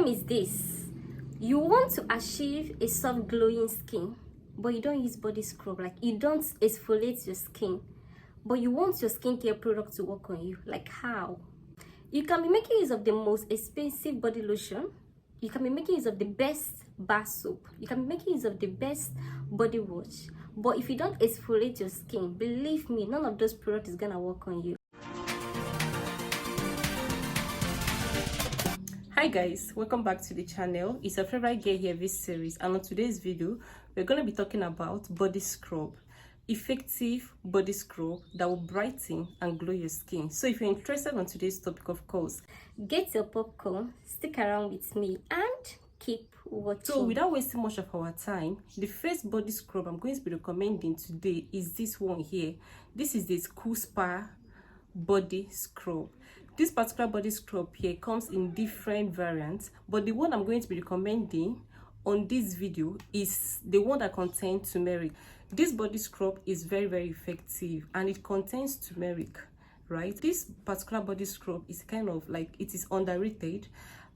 is this: you want to achieve a soft glowing skin, but you don't use body scrub. Like, you don't exfoliate your skin, but you want your skincare product to work on you. Like, how? You can be making use of the most expensive body lotion, you can be making use of the best bar soap, you can be making use of the best body wash, but if you don't exfoliate your skin, believe me, none of those products is gonna work on you. Hi guys, welcome back to the channel. It's your favorite girl here, this series, and on today's video we're going to be talking about body scrub, effective body scrub that will brighten and glow your skin. So if you're interested on today's topic, of course, get your popcorn, stick around with me, and keep watching. So without wasting much of our time, the first body scrub I'm going to be recommending today is this one here. This is the Cool Spa body scrub. This particular body scrub here comes in different variants, but the one I'm going to be recommending on this video is the one that contains turmeric. This body scrub is very effective and it contains turmeric, right? This particular body scrub is kind of like, it is underrated,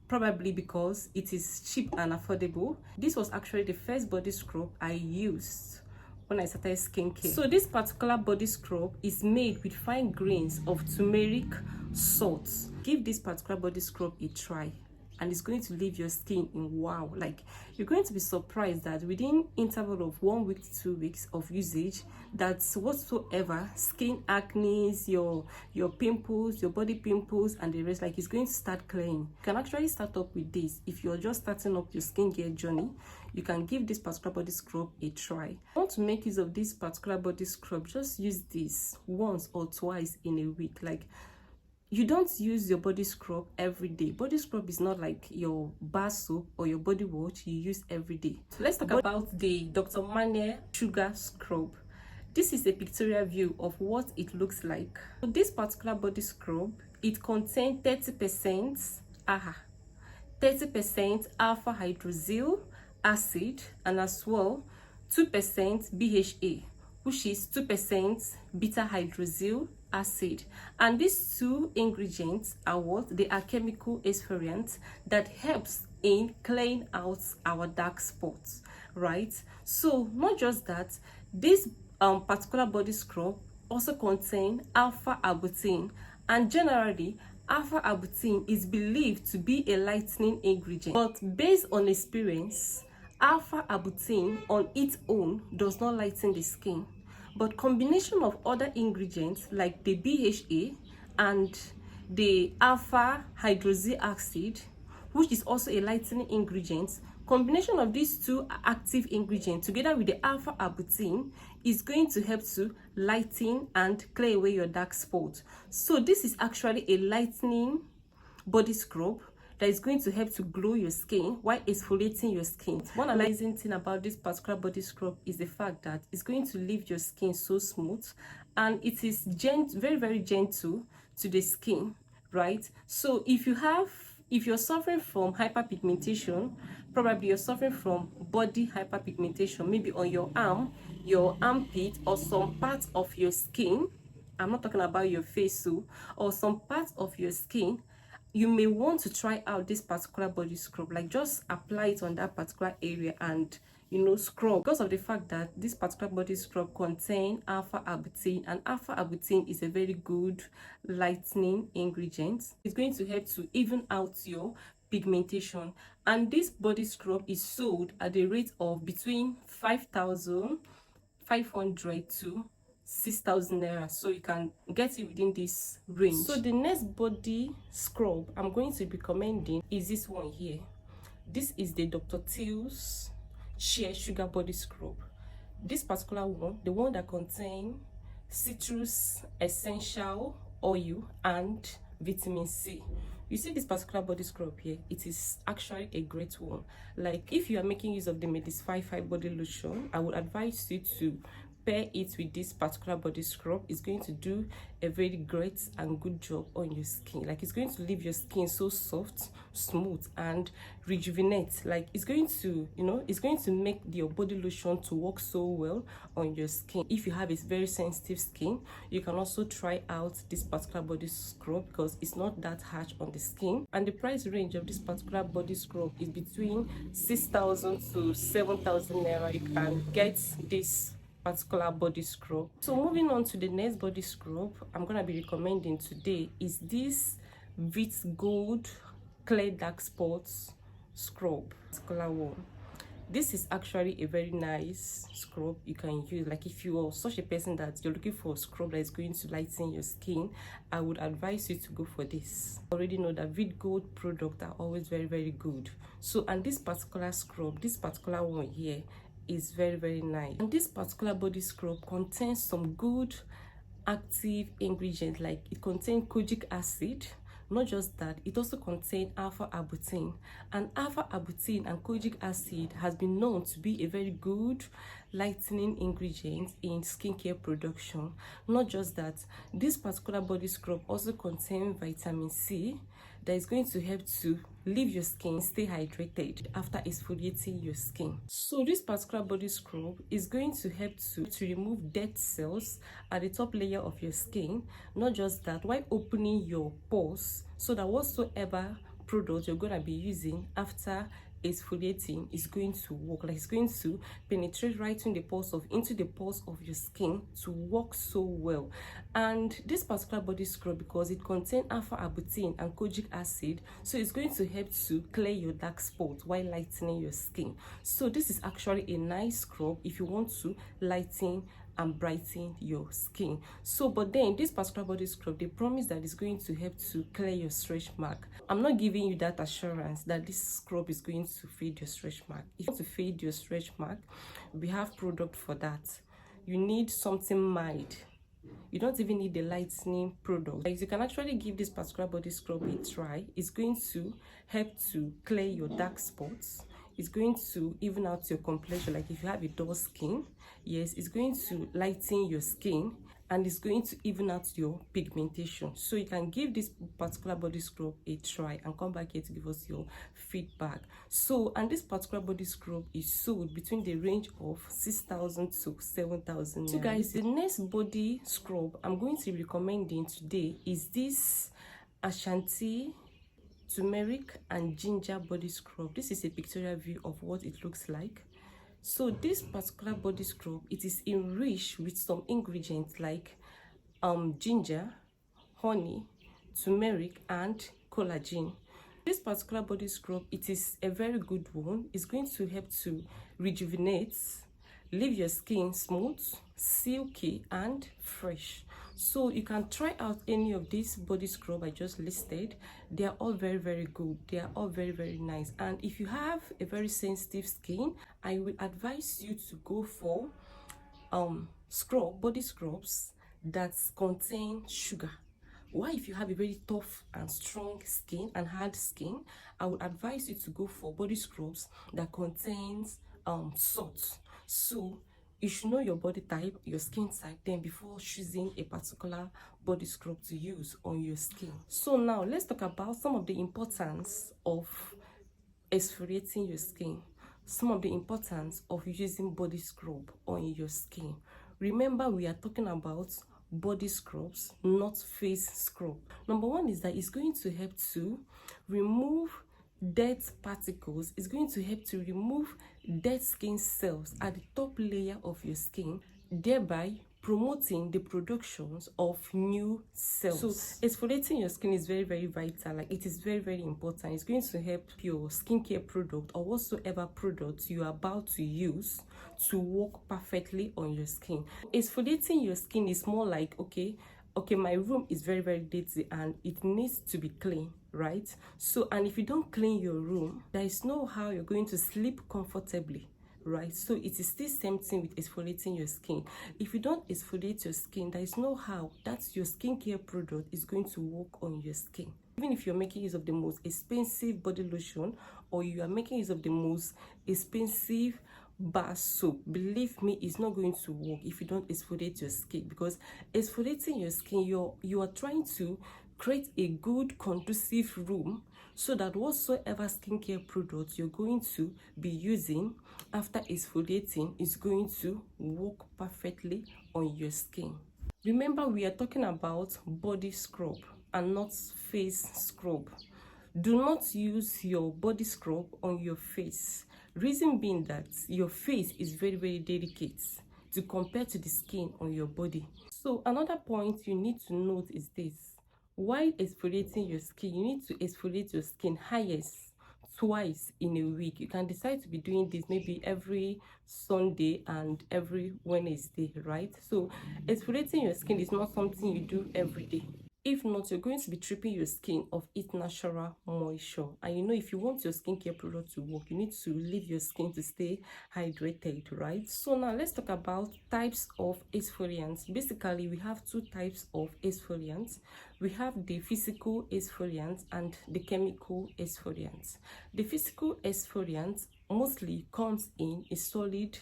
probably because it is cheap and affordable. This was actually the first body scrub I used when I started skincare. So this particular body scrub is made with fine grains of turmeric salt. Give this particular body scrub a try and it's going to leave your skin in wow. Like, you're going to be surprised that within interval of 1 week to 2 weeks of usage, that's whatsoever skin acne, your pimples, your body pimples and the rest, like, it's going to start clearing. You can actually start up with this if you're just starting up your skincare journey. You can give this particular body scrub a try. If you want to make use of this particular body scrub, just use this once or twice in a week. Like, you don't use your body scrub every day. Body scrub is not like your bar soap or your body wash you use every day. So let's talk about the Dr. Meinaier sugar scrub. This is a pictorial view of what it looks like. So this particular body scrub, it contains 30% 30% alpha hydroxyl acid and as well 2% BHA, which is 2% beta hydroxyl acid. And these two ingredients are what? They are chemical exfoliants that helps in clearing out our dark spots, right? So not just that, this particular body scrub also contains alpha arbutin, and generally alpha arbutin is believed to be a lightening ingredient, but based on experience, alpha arbutin on its own does not lighten the skin, but combination of other ingredients like the BHA and the alpha hydroxy acid, which is also a lightening ingredient, combination of these two active ingredients together with the alpha arbutin is going to help to lighten and clear away your dark spots. So this is actually a lightening body scrub that is going to help to glow your skin while exfoliating your skin. One amazing thing about this particular body scrub is the fact that it's going to leave your skin so smooth, and it is very gentle to the skin, right? So if you're suffering from hyperpigmentation, probably you're suffering from body hyperpigmentation, maybe on your arm, your armpit, or some parts of your skin, I'm not talking about your face, so, or some parts of your skin, you may want to try out this particular body scrub. Like, just apply it on that particular area and, you know, scrub, because of the fact that this particular body scrub contains alpha arbutin, and alpha arbutin is a very good lightening ingredient. It's going to help to even out your pigmentation. And this body scrub is sold at the rate of between 5,500 to 6,000 naira, so you can get it within this range. So the next body scrub I'm going to be recommending is this one here. This is the Dr. Teals shea sugar body scrub. This particular one, the one that contains citrus essential oil and vitamin C. You see this particular body scrub here, it is actually a great one. Like, if you are making use of the Medicify body lotion, I would advise you to pair it with this particular body scrub, it's going to do a very great and good job on your skin. Like, it's going to leave your skin so soft, smooth, and rejuvenate. Like, it's going to, you know, it's going to make your body lotion to work so well on your skin. If you have a very sensitive skin, you can also try out this particular body scrub because it's not that harsh on the skin. And the price range of this particular body scrub is between 6,000 to 7,000 naira. You can get this particular body scrub. So moving on to the next body scrub I'm gonna be recommending today is this Veet Gold Clear Dark Spots scrub, particular one. This is actually a very nice scrub you can use. Like, if you are such a person that you're looking for a scrub that is going to lighten your skin, I would advise you to go for this. I already know that Veet Gold products are always very good. So, and this particular scrub, this particular one here, is very nice. And this particular body scrub contains some good active ingredients. Like, it contains kojic acid. Not just that, it also contains alpha arbutin, and alpha arbutin and kojic acid has been known to be a very good lightening ingredient in skincare production. Not just that, this particular body scrub also contains vitamin C that is going to help to leave your skin stay hydrated after exfoliating your skin. So this particular body scrub is going to help to remove dead cells at the top layer of your skin. Not just that, while opening your pores, so that whatsoever product you're going to be using after exfoliating is going to work. Like, it's going to penetrate right into the pores of your skin to work so well. And this particular body scrub, because it contains alpha arbutin and kojic acid, so it's going to help to clear your dark spots while lightening your skin. So this is actually a nice scrub if you want to lighten and brighten your skin. So, but then this particular body scrub, they promise that it's going to help to clear your stretch mark. I'm not giving you that assurance that this scrub is going to fade your stretch mark. If you want to fade your stretch mark, we have product for that. You need something mild. You don't even need the lightening product. Like, you can actually give this particular body scrub a try. It's going to help to clear your dark spots. It's going to even out your complexion. Like, if you have a dull skin, yes, it's going to lighten your skin, and it's going to even out your pigmentation. So you can give this particular body scrub a try and come back here to give us your feedback. So, and this particular body scrub is sold between the range of 6,000 to 7,000. So guys, the next body scrub I'm going to be recommending today is this Asantee Tumeric and ginger body scrub. This is a pictorial view of what it looks like. So this particular body scrub, it is enriched with some ingredients like ginger, honey, turmeric, and collagen. This particular body scrub, it is a very good one. It's going to help to rejuvenate, leave your skin smooth, silky, and fresh. So you can try out any of these body scrub I just listed. They are all very good. They are all very nice. And if you have a very sensitive skin, I will advise you to go for body scrubs that contain sugar. Why, if you have a very tough and strong skin and hard skin, I would advise you to go for body scrubs that contains salt. So you should know your body type, your skin type, then before choosing a particular body scrub to use on your skin. So now let's talk about some of the importance of exfoliating your skin, some of the importance of using body scrub on your skin. Remember, we are talking about body scrubs, not face scrub. Number one is that it's going to help to remove dead particles. It's going to help to remove dead skin cells at the top layer of your skin, thereby promoting the productions of new cells. So exfoliating your skin is very vital. Like, it is very important. It's going to help your skincare product or whatsoever product you are about to use to work perfectly on your skin. Exfoliating your skin is more like, okay, my room is very dirty and it needs to be clean, right? So, and if you don't clean your room, there is no how you're going to sleep comfortably, right? So it is still same thing with exfoliating your skin. If you don't exfoliate your skin, there is no how that your skincare product is going to work on your skin. Even if you're making use of the most expensive body lotion, or you are making use of the most expensive bar soap, believe me, it's not going to work if you don't exfoliate your skin, because exfoliating your skin, you are trying to create a good conducive room so that whatsoever skincare product you're going to be using after exfoliating is going to work perfectly on your skin. Remember, we are talking about body scrub and not face scrub. Do not use your body scrub on your face. Reason being that your face is very, very delicate to compare to the skin on your body. So another point you need to note is this. While exfoliating your skin, you need to exfoliate your skin highest twice in a week. You can decide to be doing this maybe every Sunday and every Wednesday, right? So exfoliating your skin is not something you do every day. If not, you're going to be stripping your skin of its natural moisture. And you know, if you want your skincare product to work, you need to leave your skin to stay hydrated, right? So now let's talk about types of exfoliants. Basically, we have two types of exfoliants. We have the physical exfoliants and the chemical exfoliants. The physical exfoliant mostly comes in a solid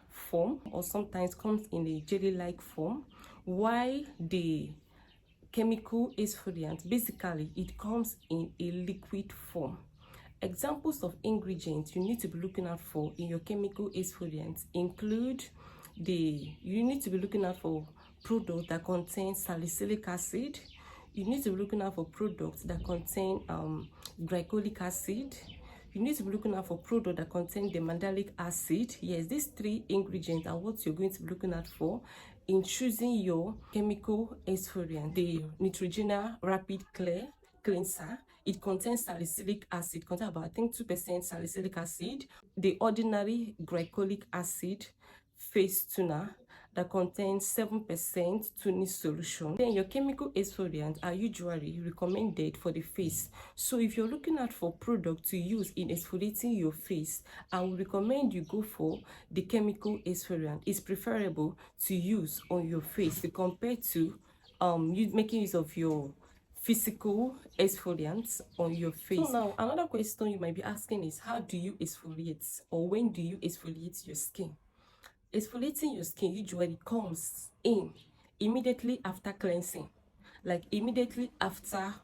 form or sometimes comes in a jelly-like form, while the chemical exfoliant, basically it comes in a liquid form. Examples of ingredients you need to be looking out for in your chemical exfoliants include you need to be looking out for products that contain salicylic acid. You need to be looking out for products that contain glycolic acid. You need to be looking out for products that contain the mandelic acid. Yes, these three ingredients are what you're going to be looking out for in choosing your chemical exfoliant. The Neutrogena Rapid Clear Cleanser, it contains salicylic acid, contains about, I think, 2% salicylic acid. The ordinary glycolic acid face toner that contains 7% tuning solution. Then your chemical exfoliants are usually recommended for the face. So if you're looking out for product to use in exfoliating your face, I would recommend you go for the chemical exfoliant. It's preferable to use on your face compared to making use of your physical exfoliants on your face. So now another question you might be asking is, how do you exfoliate, or when do you exfoliate your skin? Exfoliating your skin usually comes in immediately after cleansing, like immediately after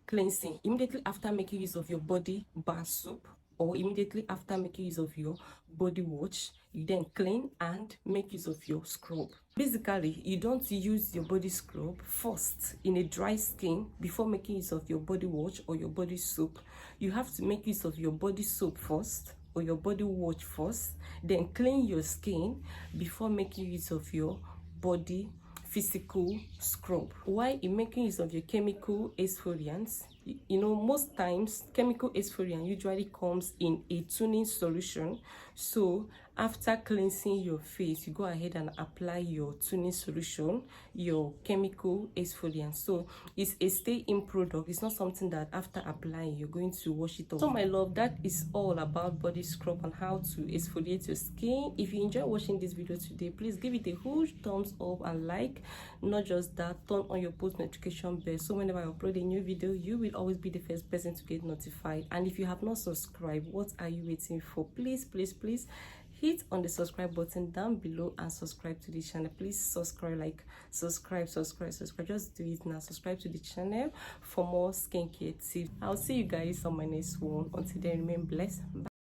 cleansing, immediately after making use of your body bar soap, or immediately after making use of your body wash. You then clean and make use of your scrub. Basically, you don't use your body scrub first in a dry skin before making use of your body wash or your body soap. You have to make use of your body soap first or your body wash first, then clean your skin before making use of your body physical scrub. While in making use of your chemical exfoliants, you know, most times chemical exfoliant usually comes in a tuning solution. So after cleansing your face, you go ahead and apply your tuning solution, your chemical exfoliant. So it's a stay-in product. It's not something that after applying you're going to wash it off. So my love, that is all about body scrub and how to exfoliate your skin. If you enjoy watching this video today, please give it a huge thumbs up and like. Not just that, turn on your post notification bell so whenever I upload a new video, you will always be the first person to get notified. And if you have not subscribed, what are you waiting for? Please hit on the subscribe button down below and subscribe to the channel. Please subscribe, subscribe. Just do it now. Subscribe to the channel for more skincare tips. I'll see you guys on my next one. Until then, remain blessed. Bye.